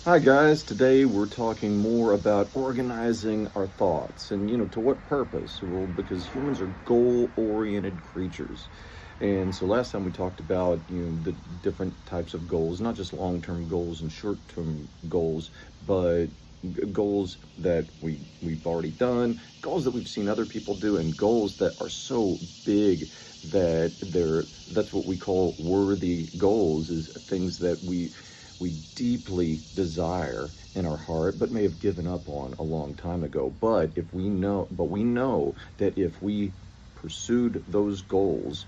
Hi guys, today we're talking more about organizing our thoughts and to what purpose? Well, because humans are goal-oriented creatures. And so last time we talked about, the different types of goals, not just long-term goals and short-term goals, but goals that we've already done, goals that we've seen other people do, and goals that are so big that that's what we call worthy goals, is things that we deeply desire in our heart, but may have given up on a long time ago. But we know that if we pursued those goals,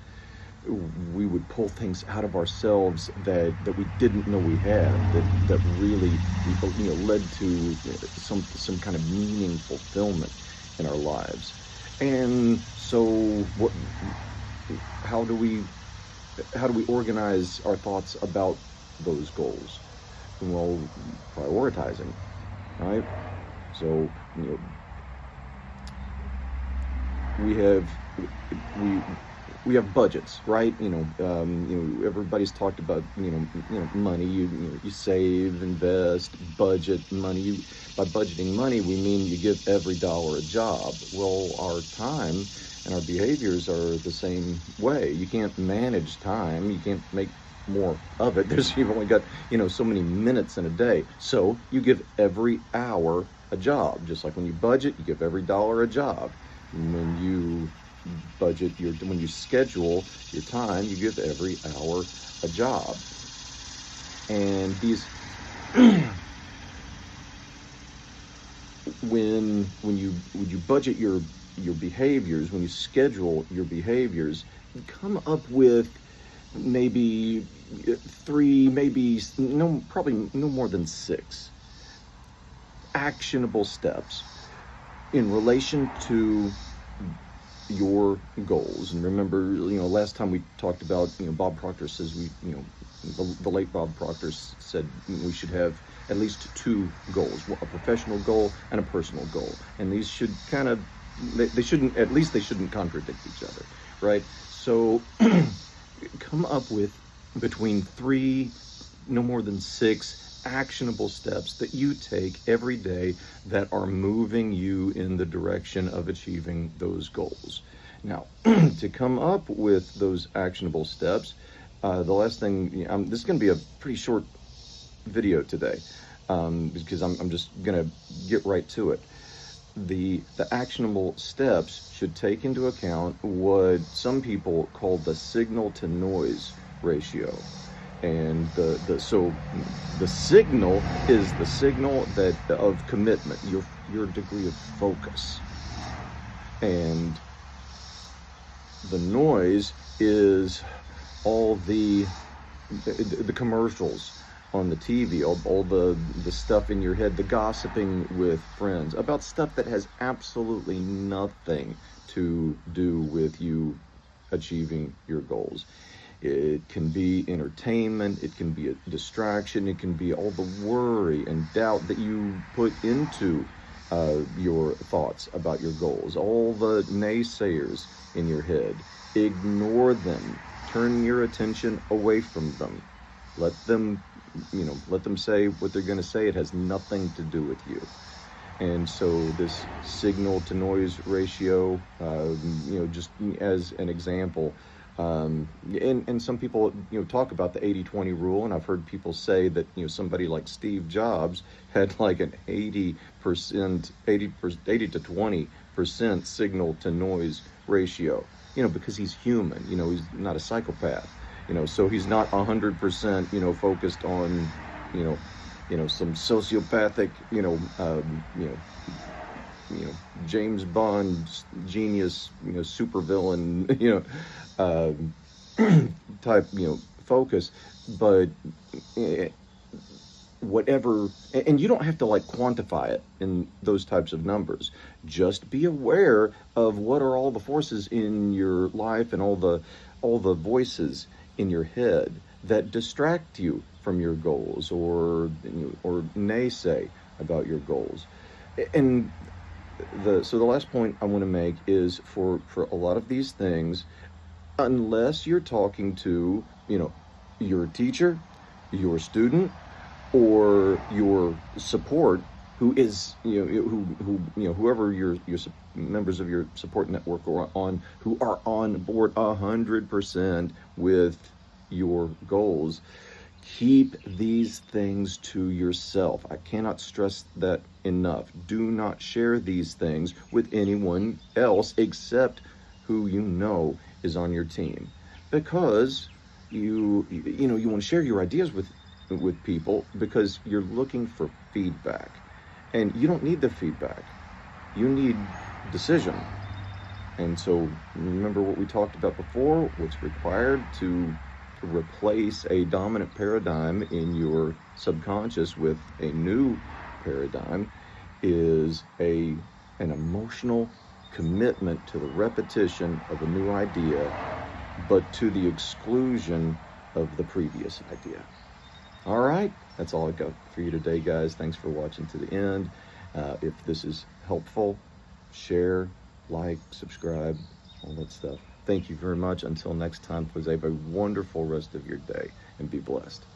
we would pull things out of ourselves that we didn't know we had, that really led to some kind of meaning fulfillment in our lives. And so, how do we organize our thoughts about those goals? Well, prioritizing, right? So we have we we have budgets, right? Everybody's talked about money. You save, invest, budget money. By budgeting money, we mean you give every dollar a job. Well, our time and our behaviors are the same way. You can't manage time. You can't make more of it. You've only got so many minutes in a day. So you give every hour a job. Just like when you budget, you give every dollar a job. When you when you schedule your time, you give every hour a job. And these when you budget your behaviors, when you schedule your behaviors, you come up with maybe three, probably no more than six actionable steps in relation to your goals. And remember, last time we talked about, Bob Proctor says the late Bob Proctor said we should have at least two goals, a professional goal and a personal goal. And these should they shouldn't contradict each other, right? So come up with between three, no more than six actionable steps that you take every day that are moving you in the direction of achieving those goals. Now, to come up with those actionable steps, the last thing, this is going to be a pretty short video today, because I'm just going to get right to it. The actionable steps should take into account what some people call the signal to noise ratio. And so the signal is the signal of commitment, your degree of focus. And the noise is all the commercials on the TV, all the stuff in your head, the gossiping with friends about stuff that has absolutely nothing to do with you achieving your goals. It can be entertainment, it can be a distraction, it can be all the worry and doubt that you put into your thoughts about your goals, all the naysayers in your head. Ignore them. Turn your attention away from them. Let them say what they're going to say. It has nothing to do with you. And so this signal to noise ratio, just as an example, and some people talk about the 80-20 rule, and I've heard people say that somebody like Steve Jobs had like an 80 to 20% signal to noise ratio, because he's human, he's not a psychopath, so he's not 100% focused on some sociopathic James Bond genius, supervillain, type, focus. But whatever, and you don't have to quantify it in those types of numbers. Just be aware of what are all the forces in your life and all the voices in your head that distract you from your goals or naysay about your goals. And so the last point I want to make is for a lot of these things, unless you're talking to your teacher, your student, or your support, who is, whoever your members of your support network are on, who are on board 100% with your goals. Keep these things to yourself. I cannot stress that enough. Do not share these things with anyone else except who you know is on your team, because you want to share your ideas with people because you're looking for feedback, and you don't need the feedback. You need decision. And so remember what we talked about before. What's required to replace a dominant paradigm in your subconscious with a new paradigm is an emotional commitment to the repetition of a new idea, but to the exclusion of the previous idea. All right, that's all I got for you today, guys. Thanks for watching to the end. If this is helpful, share, like, subscribe, all that stuff. Thank you very much. Until next time, please have a wonderful rest of your day and be blessed.